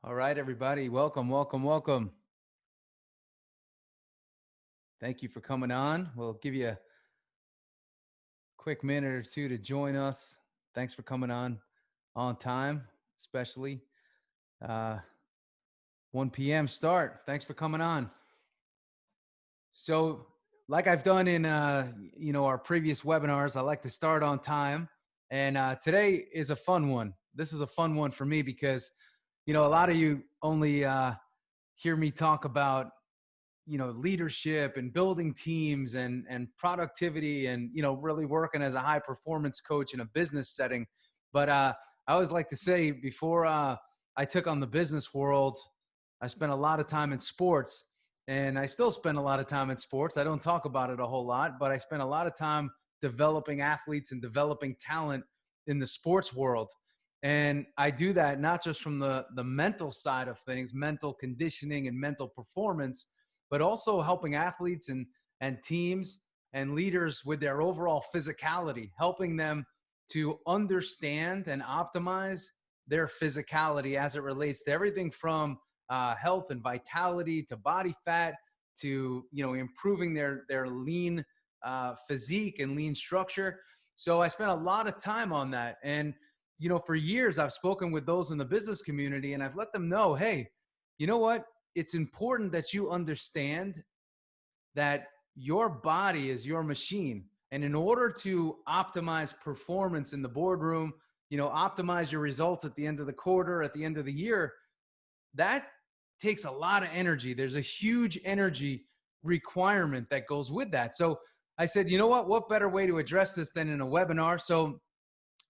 All right, everybody. Welcome, welcome, welcome. Thank you for coming on. We'll give you a quick minute or two to join us. Thanks for coming on time, especially uh, 1 p.m. start. Thanks for coming on. So, like I've done in our previous webinars, I like to start on time, and today is a fun one. This is a fun one for me because a lot of you only hear me talk about leadership and building teams and productivity and really working as a high performance coach in a business setting. But I always like to say, before I took on the business world, I spent a lot of time in sports, and I still spend a lot of time in sports. I don't talk about it a whole lot, but I spent a lot of time developing athletes and developing talent in the sports world. And I do that not just from the mental side of things, mental conditioning and mental performance, but also helping athletes and teams and leaders with their overall physicality, helping them to understand and optimize their physicality as it relates to everything from health and vitality to body fat to improving their lean physique and lean structure. So I spent a lot of time on that. And for years I've spoken with those in the business community, and I've let them know, hey, you know what, it's important that you understand that your body is your machine. And in order to optimize performance in the boardroom, optimize your results at the end of the quarter, at the end of the year, that takes a lot of energy. There's a huge energy requirement that goes with that. So I said, you know what better way to address this than in a webinar? So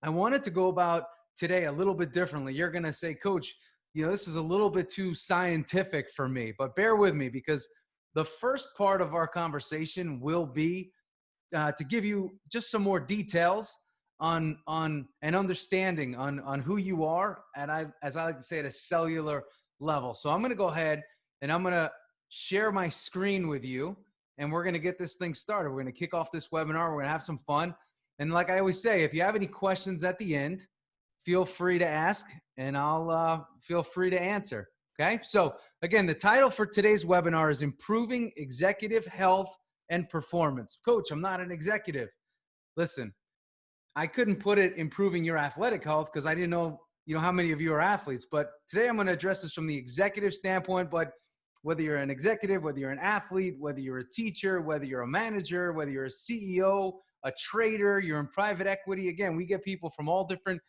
I wanted to go about today a little bit differently. You're going to say, Coach, this is a little bit too scientific for me, but bear with me, because the first part of our conversation will be to give you just some more details on an understanding on who you are, and as I like to say, at a cellular level. So I'm going to go ahead and I'm going to share my screen with you, and we're going to get this thing started. We're going to kick off this webinar. We're going to have some fun. And like I always say, if you have any questions at the end, feel free to ask, and I'll feel free to answer. Okay. So again, the title for today's webinar is Improving Executive Health and Performance. Coach, I'm not an executive. Listen, I couldn't put it improving your athletic health because I didn't know, how many of you are athletes. But today I'm going to address this from the executive standpoint. But whether you're an executive, whether you're an athlete, whether you're a teacher, whether you're a manager, whether you're a CEO, a trader, you're in private equity. Again, we get people from all different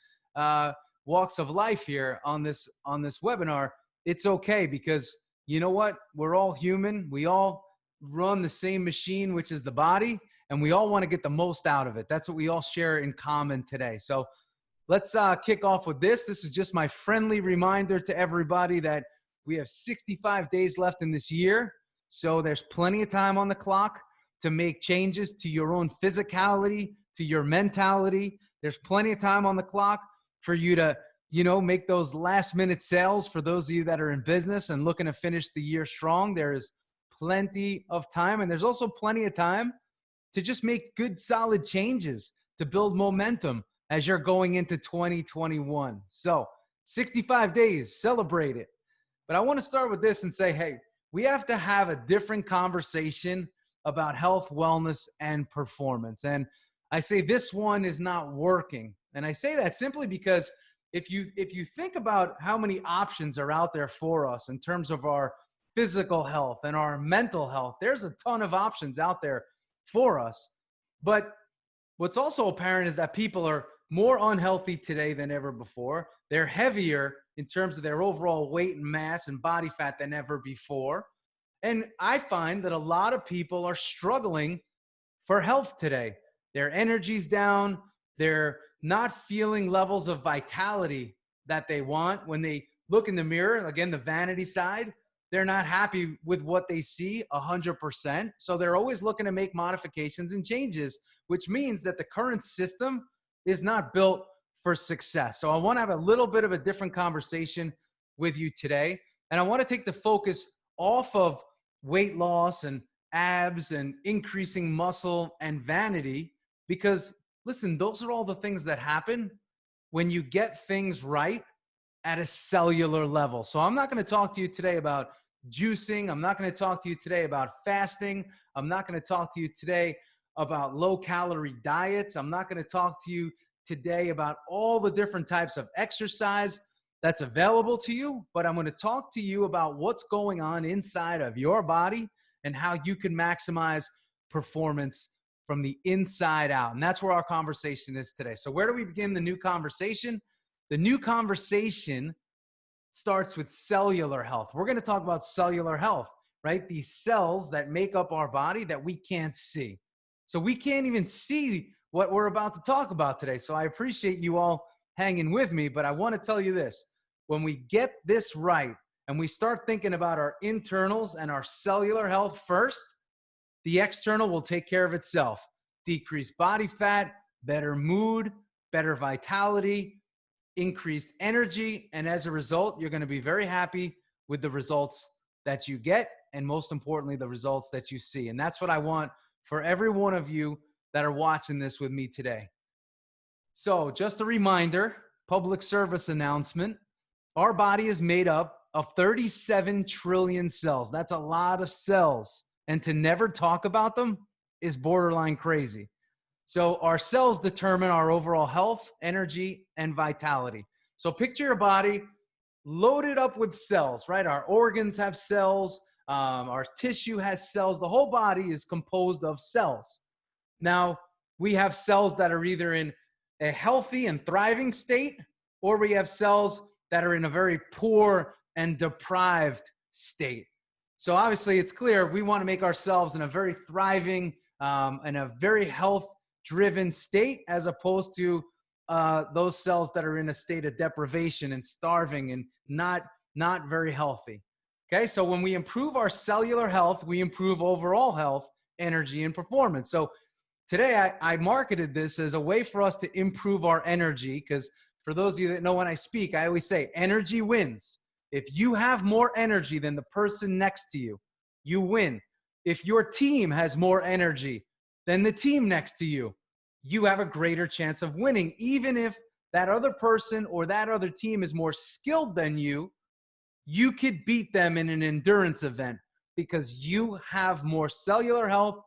walks of life here on this webinar. It's okay, because you know what? We're all human. We all run the same machine, which is the body, and we all want to get the most out of it. That's what we all share in common today. So let's kick off with this. This is just my friendly reminder to everybody that we have 65 days left in this year. So there's plenty of time on the clock to make changes to your own physicality, to your mentality. There's plenty of time on the clock for you to, make those last minute sales. For those of you that are in business and looking to finish the year strong, there is plenty of time. And there's also plenty of time to just make good, solid changes to build momentum as you're going into 2021. So 65 days, celebrate it. But I want to start with this and say, hey, we have to have a different conversation about health, wellness, and performance. And I say this one is not working. And I say that simply because if you think about how many options are out there for us in terms of our physical health and our mental health, there's a ton of options out there for us. But what's also apparent is that people are more unhealthy today than ever before. They're heavier in terms of their overall weight and mass and body fat than ever before. And I find that a lot of people are struggling for health today. Their energy's down. They're not feeling levels of vitality that they want. When they look in the mirror, again, the vanity side, they're not happy with what they see 100%. So they're always looking to make modifications and changes, which means that the current system is not built for success. So I want to have a little bit of a different conversation with you today. And I want to take the focus off of weight loss and abs and increasing muscle and vanity, because listen, those are all the things that happen when you get things right at a cellular level. So I'm not going to talk to you today about juicing. I'm not going to talk to you today about fasting. I'm not going to talk to you today about low calorie diets. I'm not going to talk to you today about all the different types of exercise that's available to you, but I'm going to talk to you about what's going on inside of your body and how you can maximize performance from the inside out. And that's where our conversation is today. So where do we begin the new conversation? The new conversation starts with cellular health. We're going to talk about cellular health, right? These cells that make up our body that we can't see. So we can't even see what we're about to talk about today. So I appreciate you all hanging with me, but I want to tell you this. When we get this right and we start thinking about our internals and our cellular health first, the external will take care of itself. Decreased body fat, better mood, better vitality, increased energy, and as a result, you're going to be very happy with the results that you get, and most importantly, the results that you see. And that's what I want for every one of you that are watching this with me today. So just a reminder, public service announcement, our body is made up of 37 trillion cells. That's a lot of cells, and to never talk about them is borderline crazy. So our cells determine our overall health, energy, and vitality. So picture your body loaded up with cells, right? Our organs have cells, our tissue has cells. The whole body is composed of cells. Now, we have cells that are either in a healthy and thriving state, or we have cells that are in a very poor and deprived state. So obviously it's clear we want to make ourselves in a very thriving and a very health-driven state, as opposed to those cells that are in a state of deprivation and starving and not very healthy. Okay, so when we improve our cellular health, we improve overall health, energy, and performance. So today I marketed this as a way for us to improve our energy, because for those of you that know when I speak, I always say energy wins. If you have more energy than the person next to you, you win. If your team has more energy than the team next to you, you have a greater chance of winning. Even if that other person or that other team is more skilled than you, you could beat them in an endurance event because you have more cellular health,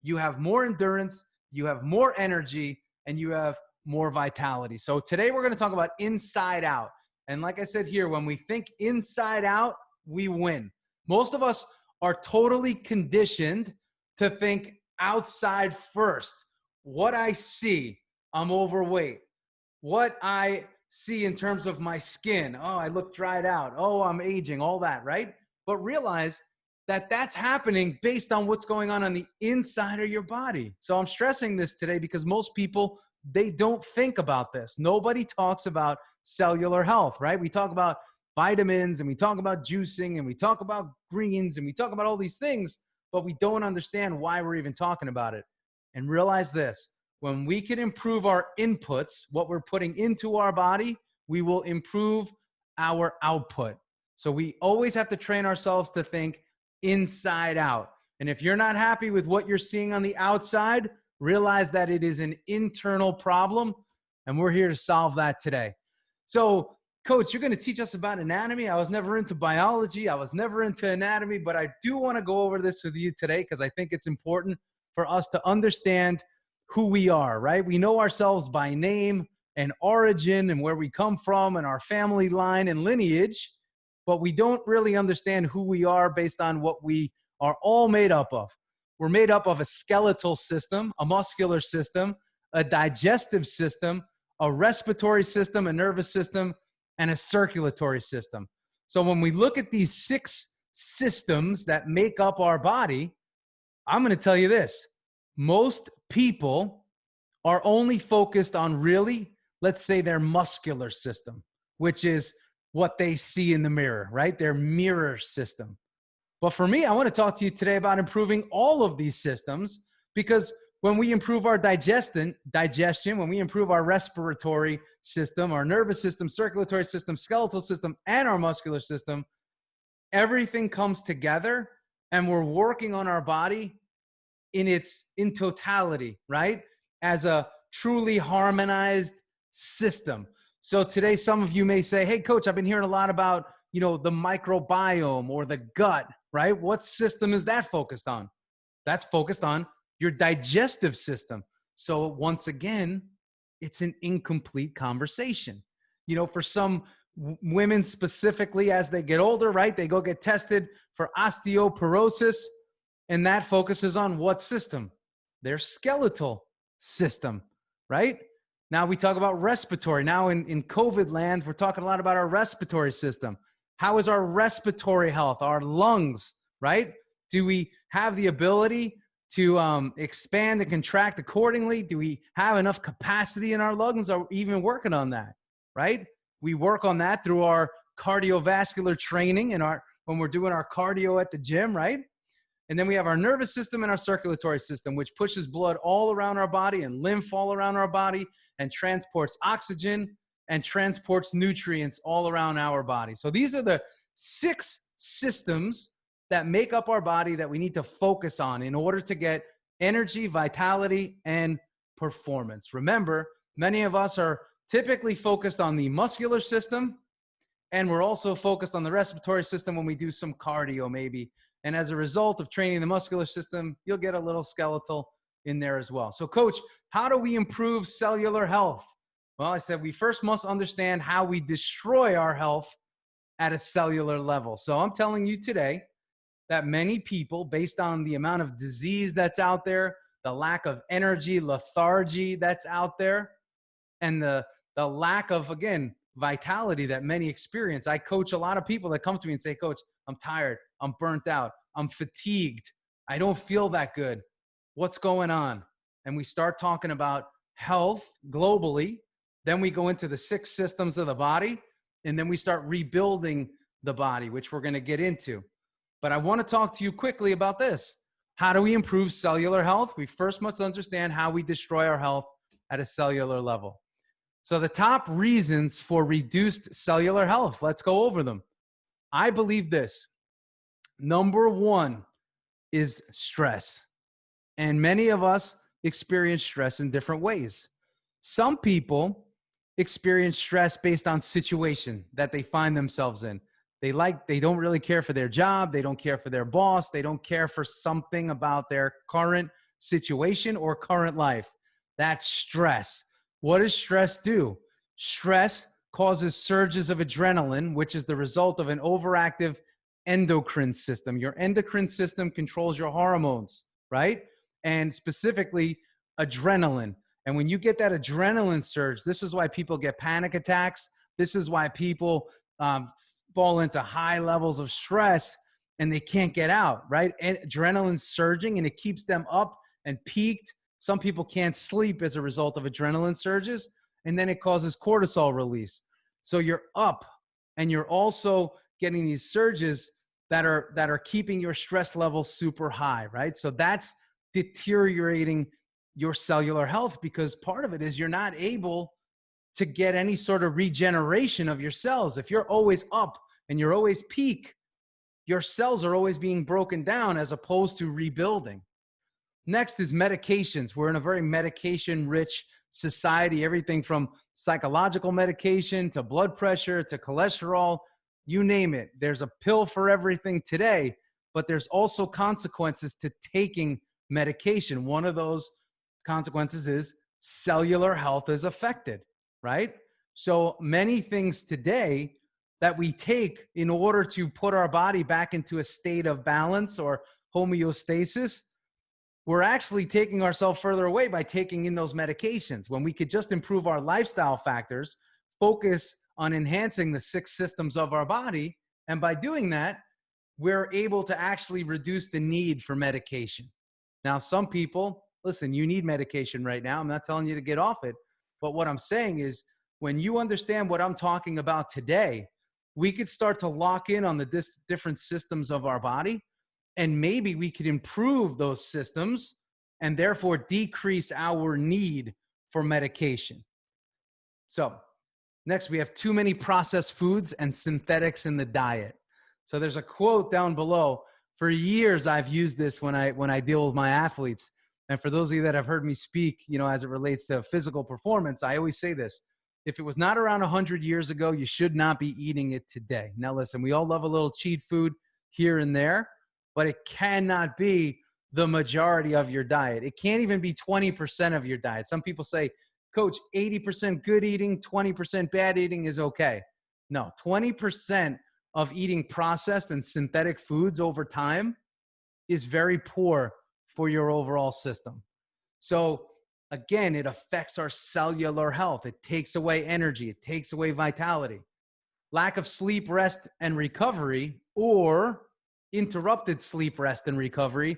you have more endurance, you have more energy, and you have more vitality. So today we're going to talk about inside out. And like I said here, when we think inside out, we win. Most of us are totally conditioned to think outside first. What I see, I'm overweight. What I see in terms of my skin, oh, I look dried out. Oh, I'm aging, all that, right? But realize that that's happening based on what's going on the inside of your body. So I'm stressing this today because most people, they don't think about this. Nobody talks about cellular health, right? We talk about vitamins and we talk about juicing and we talk about greens and we talk about all these things, but we don't understand why we're even talking about it. And realize this, when we can improve our inputs, what we're putting into our body, we will improve our output. So we always have to train ourselves to think inside out. And if you're not happy with what you're seeing on the outside, realize that it is an internal problem, and we're here to solve that today. So, Coach, you're going to teach us about anatomy. I was never into biology. I was never into anatomy, but I do want to go over this with you today because I think it's important for us to understand who we are, right? We know ourselves by name and origin and where we come from and our family line and lineage, but we don't really understand who we are based on what we are all made up of. We're made up of a skeletal system, a muscular system, a digestive system, a respiratory system, a nervous system, and a circulatory system. So when we look at these 6 systems that make up our body, I'm going to tell you this. Most people are only focused on really, let's say, their muscular system, which is what they see in the mirror, right? Their mirror system. But for me, I want to talk to you today about improving all of these systems, because when we improve our digestion, when we improve our respiratory system, our nervous system, circulatory system, skeletal system, and our muscular system, everything comes together and we're working on our body in totality, right? As a truly harmonized system. So today, some of you may say, hey, coach, I've been hearing a lot about, the microbiome or the gut, right? What system is that focused on? That's focused on your digestive system. So once again, it's an incomplete conversation. For some women specifically, as they get older, right, they go get tested for osteoporosis, and that focuses on what system? Their skeletal system, right? Now we talk about respiratory. Now in COVID land, we're talking a lot about our respiratory system. How is our respiratory health, our lungs, right? Do we have the ability to expand and contract accordingly? Do we have enough capacity in our lungs? Are we even working on that, right? We work on that through our cardiovascular training and when we're doing our cardio at the gym, right? And then we have our nervous system and our circulatory system, which pushes blood all around our body and lymph all around our body and transports oxygen and transports nutrients all around our body. So these are the 6 systems that make up our body that we need to focus on in order to get energy, vitality, and performance. Remember, many of us are typically focused on the muscular system, and we're also focused on the respiratory system when we do some cardio maybe. And as a result of training the muscular system, you'll get a little skeletal in there as well. So coach, how do we improve cellular health? Well, I said we first must understand how we destroy our health at a cellular level. So I'm telling you today that many people, based on the amount of disease that's out there, the lack of energy, lethargy that's out there, and the lack of, again, vitality that many experience. I coach a lot of people that come to me and say, coach, I'm tired, I'm burnt out, I'm fatigued, I don't feel that good. What's going on? And we start talking about health globally. Then we go into the 6 systems of the body, and then we start rebuilding the body, which we're going to get into. But I want to talk to you quickly about this. How do we improve cellular health? We first must understand how we destroy our health at a cellular level. So the top reasons for reduced cellular health, let's go over them. I believe this. Number 1 is stress. And many of us experience stress in different ways. Some people experience stress based on situation that they find themselves in. They don't really care for their job. They don't care for their boss. They don't care for something about their current situation or current life. That's stress. What does stress do? Stress causes surges of adrenaline, which is the result of an overactive endocrine system. Your endocrine system controls your hormones, right? And specifically adrenaline. And when you get that adrenaline surge, this is why people get panic attacks. This is why people fall into high levels of stress and they can't get out, right? And adrenaline surging, and it keeps them up and peaked. Some people can't sleep as a result of adrenaline surges, and then it causes cortisol release. So you're up and you're also getting these surges that are keeping your stress level super high, right? So that's deteriorating your cellular health, because part of it is you're not able to get any sort of regeneration of your cells. If you're always up and you're always peak, your cells are always being broken down as opposed to rebuilding. Next is medications. We're in a very medication-rich society, everything from psychological medication to blood pressure to cholesterol, you name it. There's a pill for everything today, but there's also consequences to taking medication. One of those consequences is cellular health is affected, right? So many things today that we take in order to put our body back into a state of balance or homeostasis, we're actually taking ourselves further away by taking in those medications, when we could just improve our lifestyle factors, focus on enhancing the 6 systems of our body. And by doing that, we're able to actually reduce the need for medication. Now, some people, listen, you need medication right now. I'm not telling you to get off it. But what I'm saying is, when you understand what I'm talking about today, we could start to lock in on the different systems of our body. And maybe we could improve those systems and therefore decrease our need for medication. So next, we have too many processed foods and synthetics in the diet. So there's a quote down below. For years, I've used this when I deal with my athletes. And for those of you that have heard me speak, as it relates to physical performance, I always say this. If it was not around 100 years ago, you should not be eating it today. Now, listen, we all love a little cheat food here and there, but it cannot be the majority of your diet. It can't even be 20% of your diet. Some people say, Coach, 80% good eating, 20% bad eating is okay. No, 20% of eating processed and synthetic foods over time is very poor for your overall system. So again, it affects our cellular health. It takes away energy. It takes away vitality. Lack of sleep, rest, and recovery, or interrupted sleep, rest, and recovery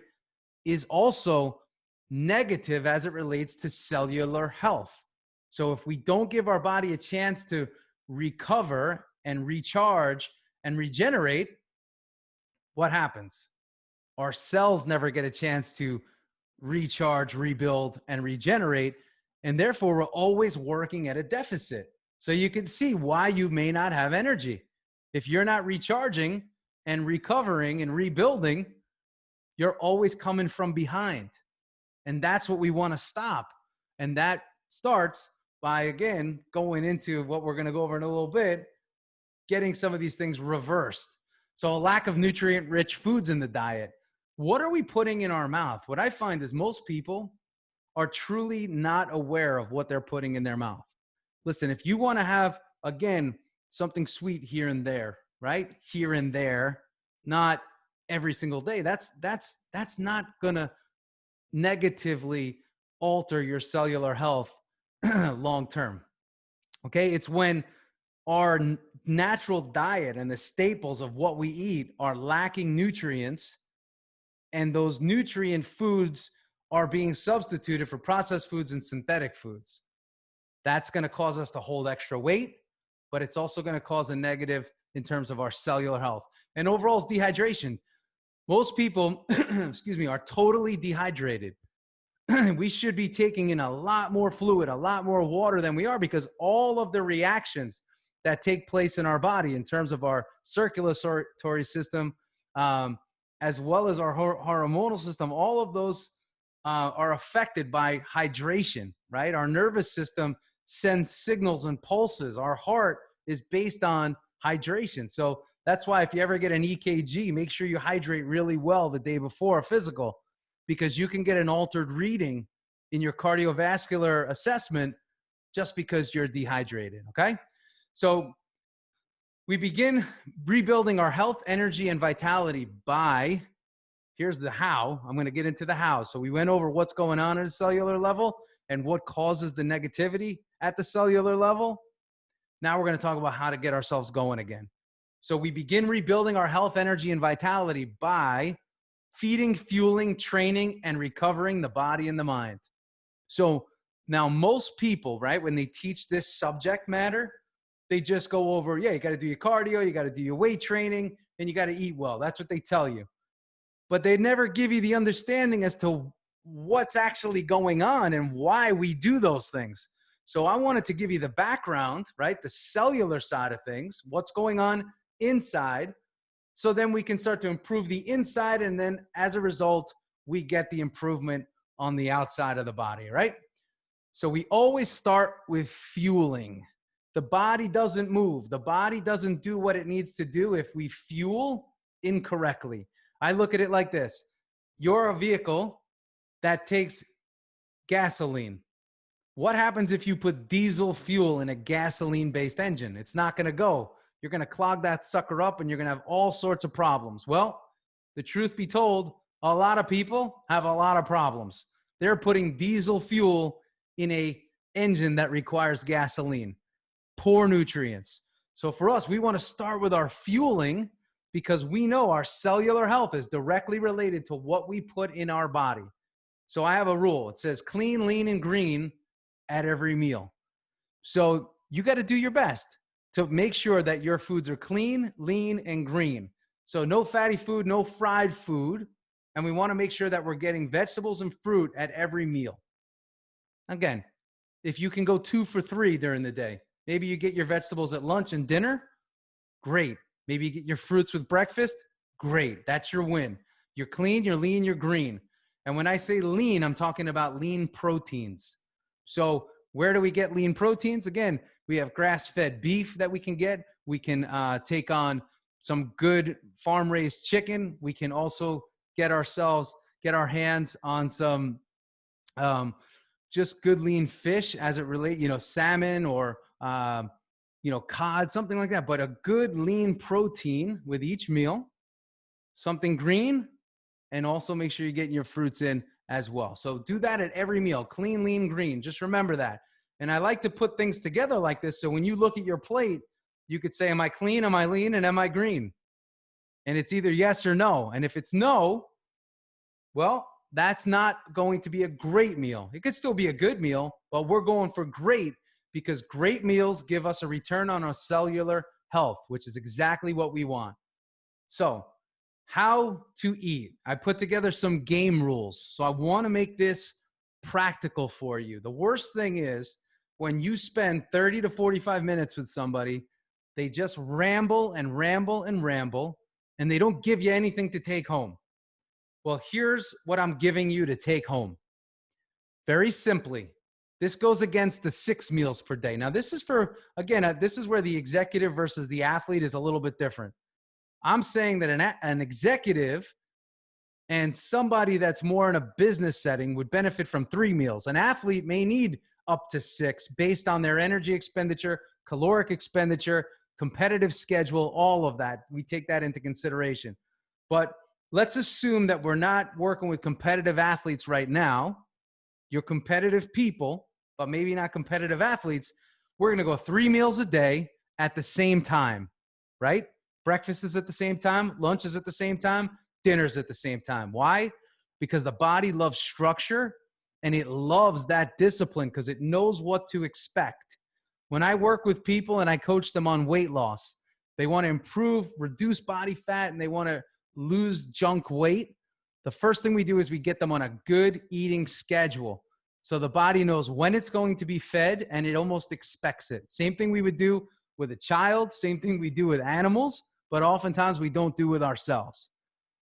is also negative as it relates to cellular health. So if we don't give our body a chance to recover and recharge and regenerate, what happens? Our cells never get a chance to recharge, rebuild, and regenerate. And therefore, we're always working at a deficit. So you can see why you may not have energy. If you're not recharging and recovering and rebuilding, you're always coming from behind. And that's what we want to stop. And that starts by, again, going into what we're going to go over in a little bit, getting some of these things reversed. So a lack of nutrient-rich foods in the diet. What are we putting in our mouth? What I find is most people are truly not aware of what they're putting in their mouth. Listen, if you want to have, again, something sweet here and there, right? Here and there, not every single day. That's not going to negatively alter your cellular health long term. Okay? It's when our natural diet and the staples of what we eat are lacking nutrients, and those nutrient foods are being substituted for processed foods and synthetic foods. That's going to cause us to hold extra weight, but it's also going to cause a negative in terms of our cellular health. And overall is dehydration. Most people, excuse me, are totally dehydrated. We should be taking in a lot more fluid, a lot more water than we are, because all of the reactions that take place in our body in terms of our circulatory system, as well as our hormonal system, all of those are affected by hydration, right? Our nervous system sends signals and pulses. Our heart is based on hydration. So that's why if you ever get an EKG, make sure you hydrate really well the day before a physical, because you can get an altered reading in your cardiovascular assessment just because you're dehydrated, okay? So we begin rebuilding our health, energy, and vitality by, here's the how. I'm going to get into the how. So we went over what's going on at a cellular level and what causes the negativity at the cellular level. Now we're going to talk about how to get ourselves going again. So we begin rebuilding our health, energy, and vitality by feeding, fueling, training, and recovering the body and the mind. So now most people, right, when they teach this subject matter, they just go over, yeah, you got to do your cardio, you got to do your weight training, and you got to eat well. That's what they tell you. But they never give you the understanding as to what's actually going on and why we do those things. So I wanted to give you the background, right, the cellular side of things, what's going on inside, so then we can start to improve the inside, and then as a result, we get the improvement on the outside of the body, right? So we always start with fueling. The body doesn't move. The body doesn't do what it needs to do if we fuel incorrectly. I look at it like this. You're a vehicle that takes gasoline. What happens if you put diesel fuel in a gasoline-based engine? It's not going to go. You're going to clog that sucker up and you're going to have all sorts of problems. Well, the truth be told, a lot of people have a lot of problems. They're putting diesel fuel in a engine that requires gasoline. Poor nutrients. So for us, we want to start with our fueling, because we know our cellular health is directly related to what we put in our body. So I have a rule. It says clean, lean, and green at every meal. So you got to do your best to make sure that your foods are clean, lean, and green. So no fatty food, no fried food. And we want to make sure that we're getting vegetables and fruit at every meal. Again, if you can go 2 for 3 during the day, maybe you get your vegetables at lunch and dinner, great. Maybe you get your fruits with breakfast, great. That's your win. You're clean, you're lean, you're green. And when I say lean, I'm talking about lean proteins. So where do we get lean proteins? Again, We have grass-fed beef that we can get. We can take on some good farm-raised chicken. We can also get our hands on some just good lean fish as it relates, salmon or, cod, something like that. But a good lean protein with each meal, something green, and also make sure you're getting your fruits in as well. So do that at every meal, clean, lean, green. Just remember that. And I like to put things together like this. So when you look at your plate, you could say, am I clean, am I lean, and am I green? And it's either yes or no. And if it's no, well, that's not going to be a great meal. It could still be a good meal, but we're going for great because great meals give us a return on our cellular health, which is exactly what we want. So how to eat. I put together some game rules. So I want to make this practical for you. The worst thing is when you spend 30 to 45 minutes with somebody, they just ramble and ramble and ramble, and they don't give you anything to take home. Well, here's what I'm giving you to take home. Very simply, this goes against the 6 meals per day. Now, this is for, again, this is where the executive versus the athlete is a little bit different. I'm saying that an executive and somebody that's more in a business setting would benefit from 3 meals. An athlete may need up to 6 based on their energy expenditure, caloric expenditure, competitive schedule, all of that. We take that into consideration. But let's assume that we're not working with competitive athletes right now. You're competitive people, but maybe not competitive athletes. We're going to go 3 meals a day at the same time, right? Breakfast is at the same time. Lunch is at the same time. Dinner's at the same time. Why? Because the body loves structure and it loves that discipline because it knows what to expect. When I work with people and I coach them on weight loss, they want to improve, reduce body fat, and they want to lose junk weight. The first thing we do is we get them on a good eating schedule. So the body knows when it's going to be fed and it almost expects it. Same thing we would do with a child, same thing we do with animals, but oftentimes we don't do with ourselves.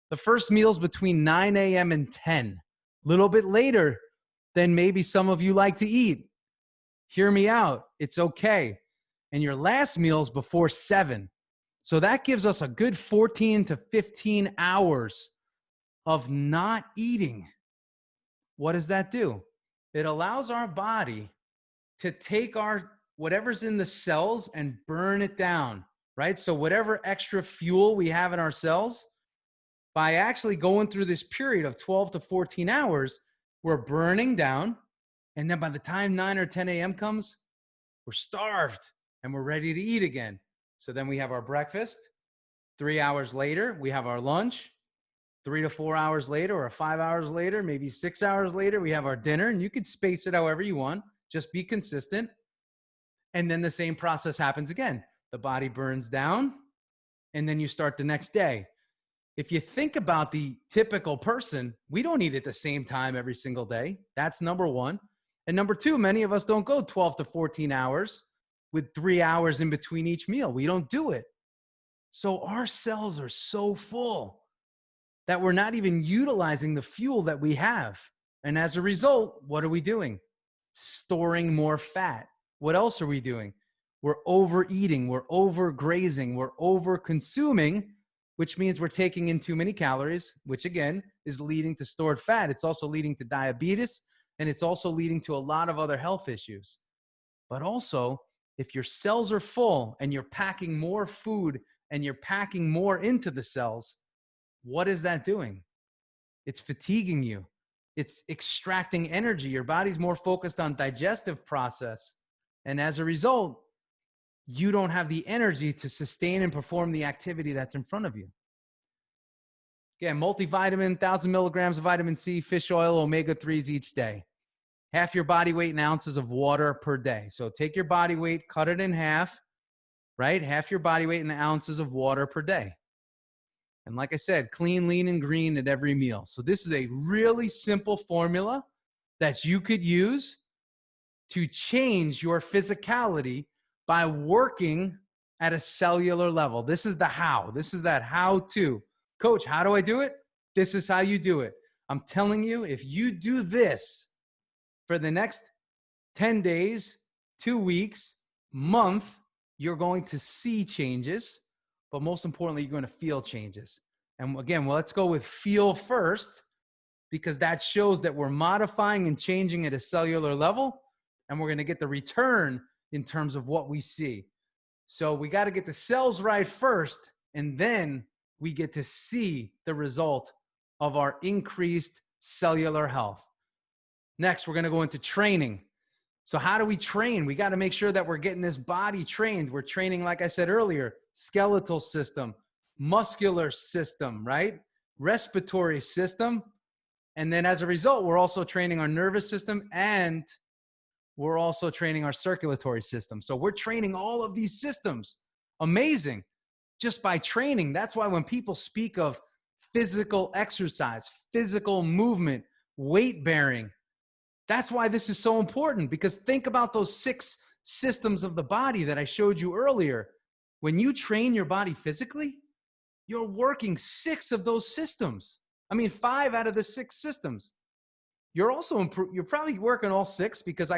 The first meal's between 9 a.m. and 10. A little bit later than maybe some of you like to eat. Hear me out. It's okay. And your last meal's before 7. So that gives us a good 14 to 15 hours of not eating. What does that do? It allows our body to take whatever's in the cells and burn it down, right? So whatever extra fuel we have in our cells, by actually going through this period of 12 to 14 hours, we're burning down. And then by the time 9 or 10 a.m. comes, we're starved and we're ready to eat again. So then we have our breakfast. 3 hours later, we have our lunch. 3 to 4 hours later, or 5 hours later, maybe 6 hours later, we have our dinner. And you could space it however you want. Just be consistent. And then the same process happens again. The body burns down, and then you start the next day. If you think about the typical person, we don't eat at the same time every single day. That's number one. And number two, many of us don't go 12 to 14 hours with 3 hours in between each meal. We don't do it. So our cells are so full that we're not even utilizing the fuel that we have. And as a result, what are we doing? Storing more fat. What else are we doing? We're overeating, we're overgrazing, we're over-consuming, which means we're taking in too many calories, which again is leading to stored fat. It's also leading to diabetes, and it's also leading to a lot of other health issues. But also, if your cells are full and you're packing more food and you're packing more into the cells, what is that doing? It's fatiguing you. It's extracting energy. Your body's more focused on digestive process. And as a result, you don't have the energy to sustain and perform the activity that's in front of you. Again, multivitamin, 1,000 milligrams of vitamin C, fish oil, omega-3s each day. Half your body weight in ounces of water per day. So take your body weight, cut it in half, right? Half your body weight in ounces of water per day. And like I said, clean, lean, and green at every meal. So this is a really simple formula that you could use to change your physicality by working at a cellular level. This is the how. This is that how to. Coach, how do I do it? This is how you do it. I'm telling you, if you do this for the next 10 days, 2 weeks, month, you're going to see changes, but most importantly, you're going to feel changes. And again, well, let's go with feel first, because that shows that we're modifying and changing at a cellular level, and we're going to get the return in terms of what we see. So we got to get the cells right first, and then we get to see the result of our increased cellular health. Next, we're going to go into training. So how do we train? We got to make sure that we're getting this body trained. We're training, like I said earlier, skeletal system, muscular system, right? Respiratory system. And then as a result, we're also training our nervous system, and we're also training our circulatory system. So we're training all of these systems. Amazing. Just by training. That's why when people speak of physical exercise, physical movement, weight bearing, that's why this is so important, because think about those 6 systems of the body that I showed you earlier. When you train your body physically, you're working 6 of those systems. I mean, 5 out of the 6 systems. You're also you're probably working all 6, because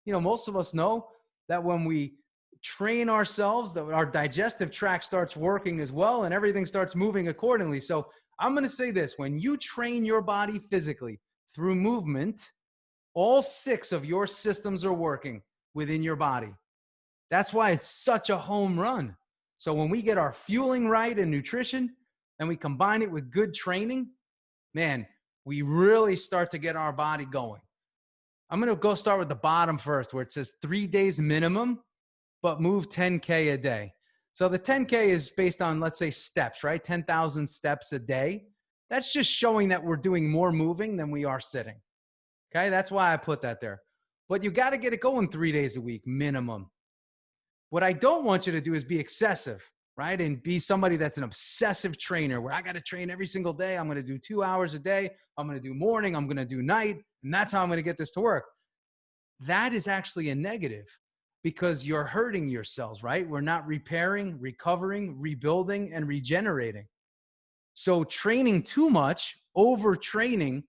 most of us know that when we train ourselves, that our digestive tract starts working as well, and everything starts moving accordingly. So I'm going to say this: when you train your body physically through movement, all 6 of your systems are working within your body. That's why it's such a home run. So when we get our fueling right and nutrition, and we combine it with good training, man, we really start to get our body going. I'm going to go start with the bottom first, where it says 3 days minimum, but move 10K a day. So the 10K is based on, let's say, steps, right? 10,000 steps a day. That's just showing that we're doing more moving than we are sitting. Okay, that's why I put that there. But you got to get it going 3 days a week, minimum. What I don't want you to do is be excessive, right? And be somebody that's an obsessive trainer, where I got to train every single day. I'm going to do 2 hours a day. I'm going to do morning. I'm going to do night. And that's how I'm going to get this to work. That is actually a negative, because you're hurting your cells, right? We're not repairing, recovering, rebuilding, and regenerating. So training too much, overtraining,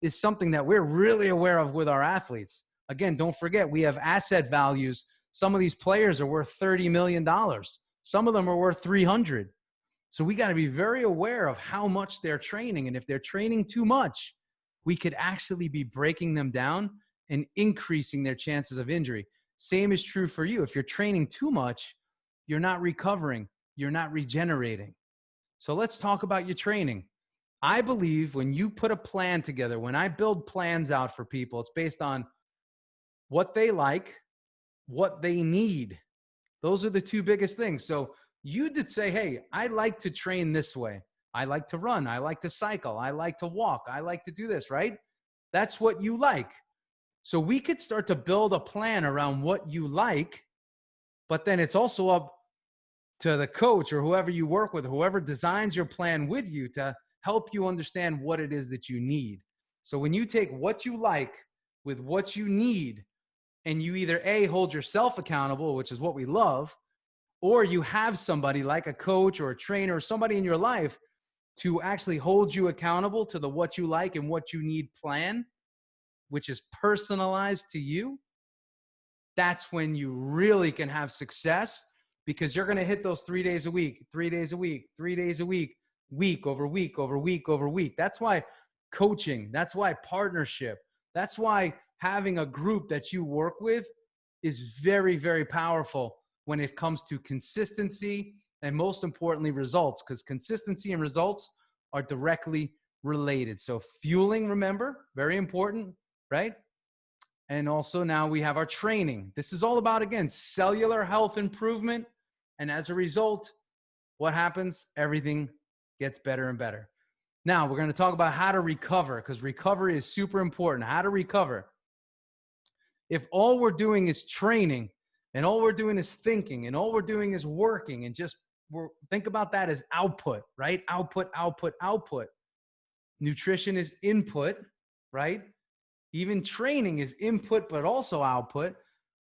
is something that we're really aware of with our athletes. Again, don't forget, we have asset values. Some of these players are worth $30 million. Some of them are worth 300. So we got to be very aware of how much they're training. And if they're training too much, we could actually be breaking them down and increasing their chances of injury. Same is true for you. If you're training too much, you're not recovering, you're not regenerating. So let's talk about your training. I believe when you put a plan together, when I build plans out for people, it's based on what they like, what they need. Those are the 2 biggest things. So you did say, hey, I like to train this way. I like to run. I like to cycle. I like to walk. I like to do this, right? That's what you like. So we could start to build a plan around what you like, but then it's also up to the coach or whoever you work with, whoever designs your plan with you, to help you understand what it is that you need. So when you take what you like with what you need, and you either A, hold yourself accountable, which is what we love, or you have somebody like a coach or a trainer or somebody in your life to actually hold you accountable to the what you like and what you need plan, which is personalized to you, that's when you really can have success, because you're going to hit those 3 days a week, 3 days a week, 3 days a week, week over week over week over week. That's why coaching, that's why partnership, that's why having a group that you work with is very, very powerful when it comes to consistency and, most importantly, results, because consistency and results are directly related. So fueling, remember, very important, right? And also now we have our training. This is all about, again, cellular health improvement. And as a result, what happens? Everything gets better and better. Now we're going to talk about how to recover, because recovery is super important. How to recover. If all we're doing is training, and all we're doing is thinking, and all we're doing is working, and just think about that as output, right? Output, output, output. Nutrition is input, right? Even training is input, but also output.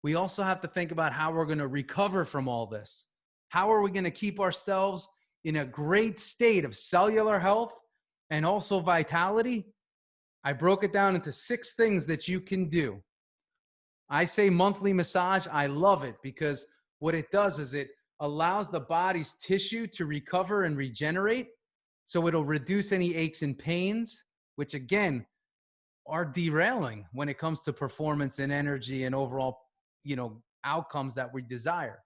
We also have to think about how we're going to recover from all this. How are we going to keep ourselves in a great state of cellular health and also vitality? I broke it down into 6 things that you can do. I say monthly massage. I love it, because what it does is it allows the body's tissue to recover and regenerate. So it'll reduce any aches and pains, which again are derailing when it comes to performance and energy and overall, outcomes that we desire.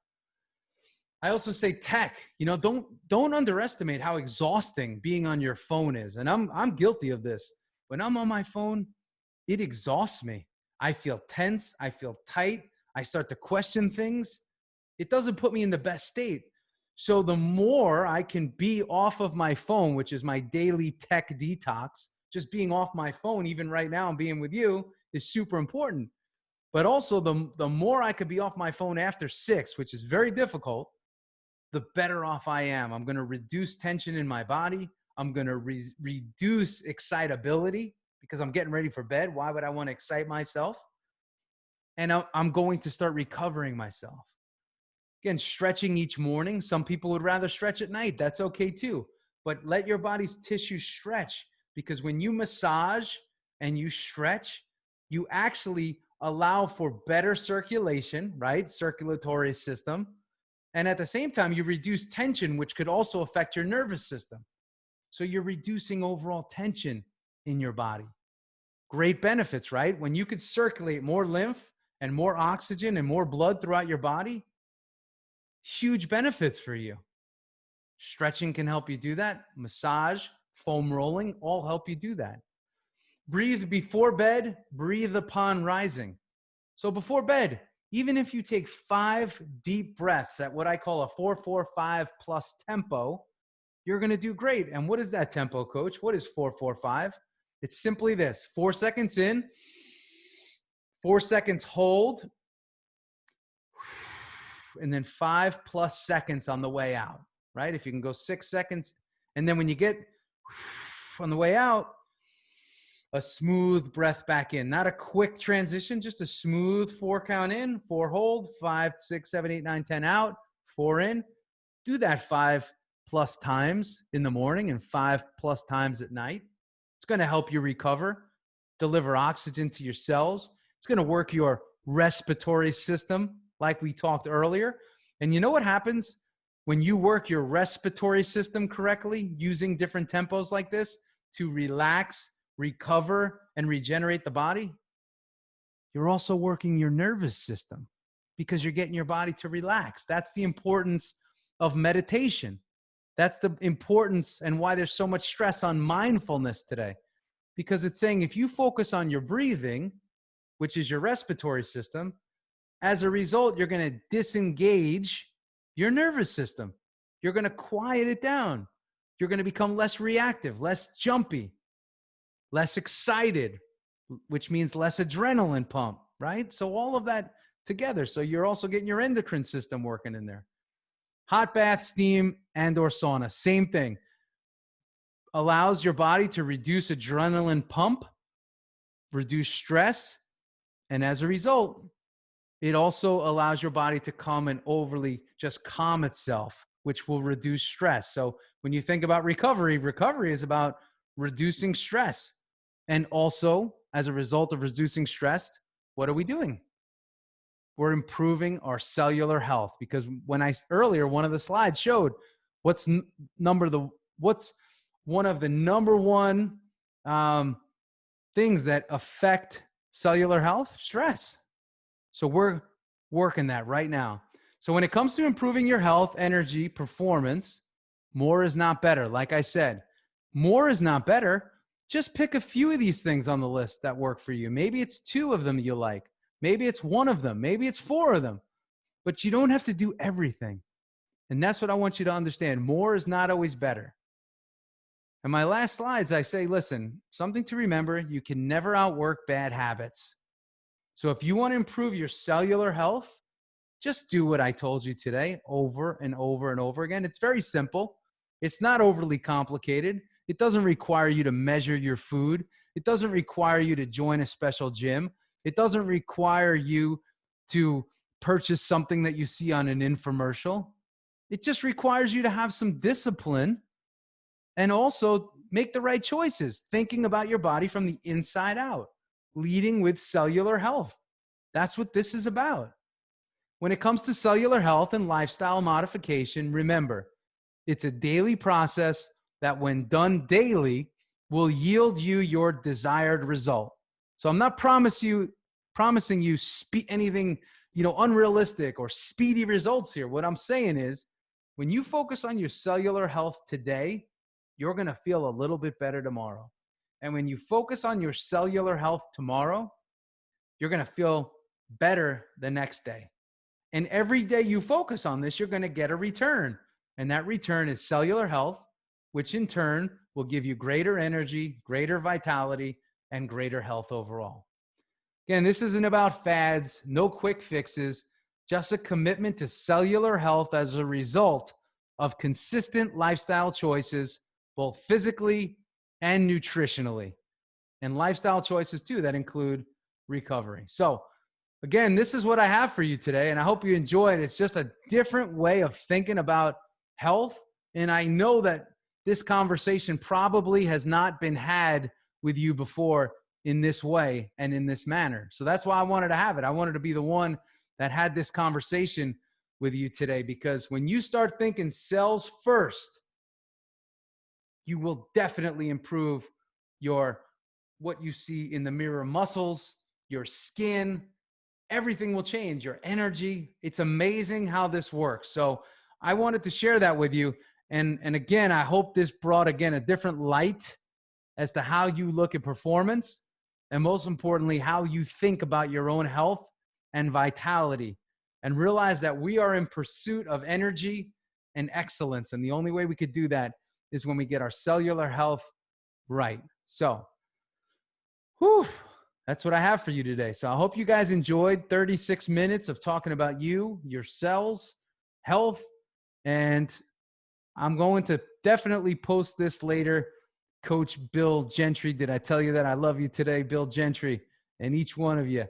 I also say tech, don't underestimate how exhausting being on your phone is. And I'm guilty of this. When I'm on my phone, it exhausts me. I feel tense, I feel tight, I start to question things. It doesn't put me in the best state. So the more I can be off of my phone, which is my daily tech detox, just being off my phone, even right now and being with you, is super important. But also the more I could be off my phone after 6, which is very difficult, the better off I am. I'm going to reduce tension in my body. I'm going to reduce excitability because I'm getting ready for bed. Why would I want to excite myself? And I'm going to start recovering myself. Again, stretching each morning. Some people would rather stretch at night. That's okay too. But let your body's tissue stretch, because when you massage and you stretch, you actually allow for better circulation, right? Circulatory system. And at the same time, you reduce tension, which could also affect your nervous system. So you're reducing overall tension in your body. Great benefits, right? When you could circulate more lymph and more oxygen and more blood throughout your body, huge benefits for you. Stretching can help you do that. Massage, foam rolling, all help you do that. Breathe before bed, breathe upon rising. So before bed, even if you take 5 deep breaths at what I call a 4-4-5 plus tempo, you're going to do great. And what is that tempo, coach? What is 4-4-5? It's simply this: 4 seconds in, 4 seconds hold, and then 5+ seconds on the way out, right? If you can go 6 seconds. And then when you get on the way out, a smooth breath back in, not a quick transition, just a smooth 4 count in, 4 hold, 5, 6, 7, 8, 9, 10 out, 4 in. Do that 5+ times in the morning and 5+ times at night. It's going to help you recover, deliver oxygen to your cells. It's going to work your respiratory system like we talked earlier. And you know what happens when you work your respiratory system correctly using different tempos like this to relax, recover, and regenerate the body? You're also working your nervous system because you're getting your body to relax. That's the importance of meditation. That's the importance and why there's so much stress on mindfulness today, because it's saying if you focus on your breathing, which is your respiratory system, as a result, you're going to disengage your nervous system. You're going to quiet it down. You're going to become less reactive, less jumpy, less excited, which means less adrenaline pump, right? So all of that together. So you're also getting your endocrine system working in there. Hot bath, steam, and/or sauna, same thing. Allows your body to reduce adrenaline pump, reduce stress, and as a result, it also allows your body to come and overly just calm itself, which will reduce stress. So when you think about recovery, recovery is about reducing stress. And also, as a result of reducing stress, what are we doing? We're improving our cellular health, because when earlier, one of the slides showed what's one of the number one things that affect cellular health: stress. So we're working that right now. So when it comes to improving your health, energy, performance, more is not better. Like I said, more is not better. Just pick a few of these things on the list that work for you. Maybe it's 2 of them you like. Maybe it's 1 of them. Maybe it's 4 of them. But you don't have to do everything. And that's what I want you to understand. More is not always better. In my last slides, I say, listen, something to remember: you can never outwork bad habits. So if you want to improve your cellular health, just do what I told you today over and over and over again. It's very simple. It's not overly complicated. It doesn't require you to measure your food. It doesn't require you to join a special gym. It doesn't require you to purchase something that you see on an infomercial. It just requires you to have some discipline and also make the right choices, thinking about your body from the inside out, leading with cellular health. That's what this is about. when it comes to cellular health and lifestyle modification, remember, it's a daily process that when done daily will yield you your desired result. So I'm not promising you anything, unrealistic or speedy results here. What I'm saying is when you focus on your cellular health today, you're going to feel a little bit better tomorrow. And when you focus on your cellular health tomorrow, you're going to feel better the next day. And every day you focus on this, you're going to get a return. And that return is cellular health, which in turn will give you greater energy, greater vitality, and greater health overall. Again, this isn't about fads, no quick fixes, just a commitment to cellular health as a result of consistent lifestyle choices, both physically and nutritionally. And lifestyle choices too that include recovery. So again, this is what I have for you today, and I hope you enjoyed. It's just a different way of thinking about health. And I know that this conversation probably has not been had with you before in this way and in this manner. So that's why I wanted to have it. I wanted to be the one that had this conversation with you today, because when you start thinking cells first, you will definitely improve what you see in the mirror muscles, your skin, everything will change, your energy. It's amazing how this works. So I wanted to share that with you. And again, I hope this brought, again, a different light as to how you look at performance, and most importantly, how you think about your own health and vitality, and realize that we are in pursuit of energy and excellence. And the only way we could do that is when we get our cellular health right. So, that's what I have for you today. So I hope you guys enjoyed 36 minutes of talking about you, your cells, health, and I'm going to definitely post this later. Coach Bill Gentry, did I tell you that I love you today, Bill Gentry, and each one of you?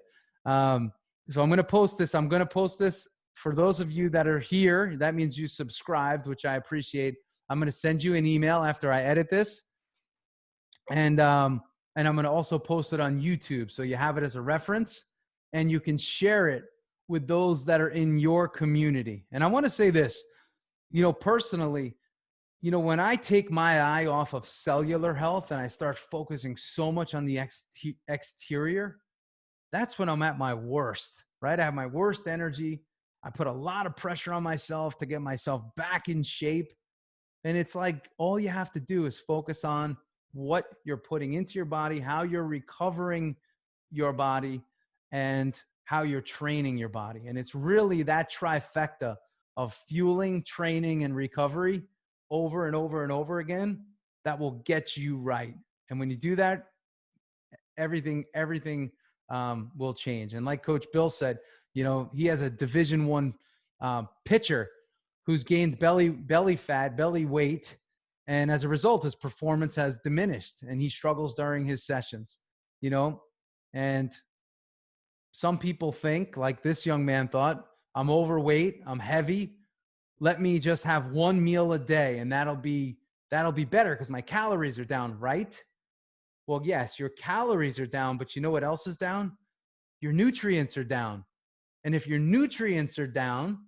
So I'm going to post this. I'm going to post this for those of you that are here. That means you subscribed, which I appreciate. I'm going to send you an email after I edit this. And I'm going to also post it on YouTube, so you have it as a reference, and you can share it with those that are in your community. And I want to say this, personally, when I take my eye off of cellular health and I start focusing so much on the exterior, that's when I'm at my worst, right? I have my worst energy. I put a lot of pressure on myself to get myself back in shape. And it's like, all you have to do is focus on what you're putting into your body, how you're recovering your body, and how you're training your body. And it's really that trifecta of fueling, training, and recovery over and over and over again that will get you right. And when you do that, everything will change. And like Coach Bill said, he has a Division I pitcher who's gained belly fat, belly weight. And as a result, his performance has diminished and he struggles during his sessions, and some people think, like this young man thought, I'm overweight, I'm heavy. Let me just have one meal a day and that'll be better because my calories are down, right? Well, yes, your calories are down, but you know what else is down? Your nutrients are down. And if your nutrients are down,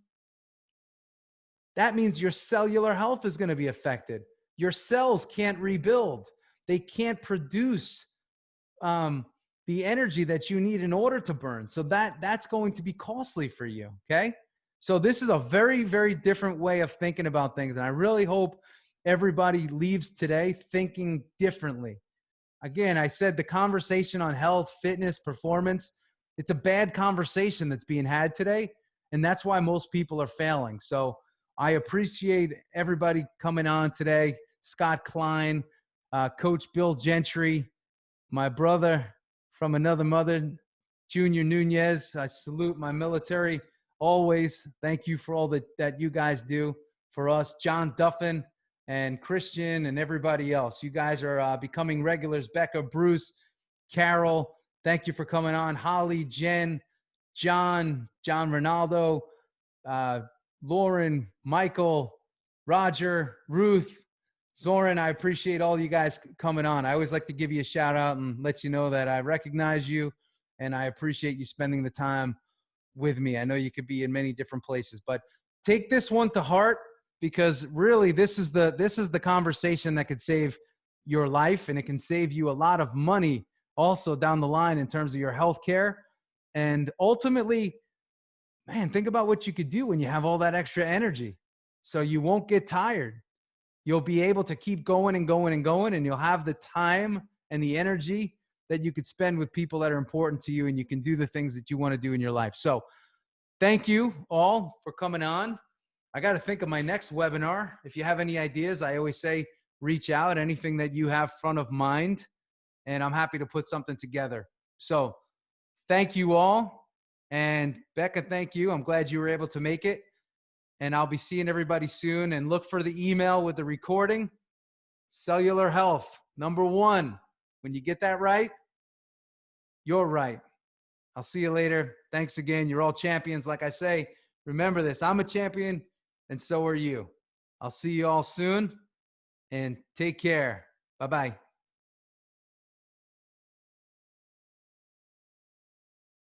that means your cellular health is going to be affected. Your cells can't rebuild. They can't produce the energy that you need in order to burn. So that's going to be costly for you, okay? So this is a very, very different way of thinking about things. And I really hope everybody leaves today thinking differently. Again, I said the conversation on health, fitness, performance, it's a bad conversation that's being had today. And that's why most people are failing. So I appreciate everybody coming on today. Scott Klein, Coach Bill Gentry, my brother from another mother, Junior Nunez. I salute my military always. Thank you for all that you guys do for us. John Duffin and Christian and everybody else. You guys are becoming regulars. Becca, Bruce, Carol, thank you for coming on. Holly, Jen, John Ronaldo, Lauren, Michael, Roger, Ruth, Zoran, I appreciate all you guys coming on. I always like to give you a shout out and let you know that I recognize you and I appreciate you spending the time with me. I know you could be in many different places, but take this one to heart, because really this is the conversation that could save your life, and it can save you a lot of money also down the line in terms of your health care. And ultimately, man, think about what you could do when you have all that extra energy. So you won't get tired. You'll be able to keep going and going and going, and you'll have the time and the energy that you could spend with people that are important to you, and you can do the things that you want to do in your life. So thank you all for coming on. I got to think of my next webinar. If you have any ideas, I always say reach out, anything that you have front of mind, and I'm happy to put something together. So thank you all. And Becca, thank you. I'm glad you were able to make it. And I'll be seeing everybody soon. And look for the email with the recording. Cellular health, #1. When you get that right, you're right. I'll see you later. Thanks again. You're all champions. Like I say, remember this, I'm a champion and so are you. I'll see you all soon, and take care. Bye-bye.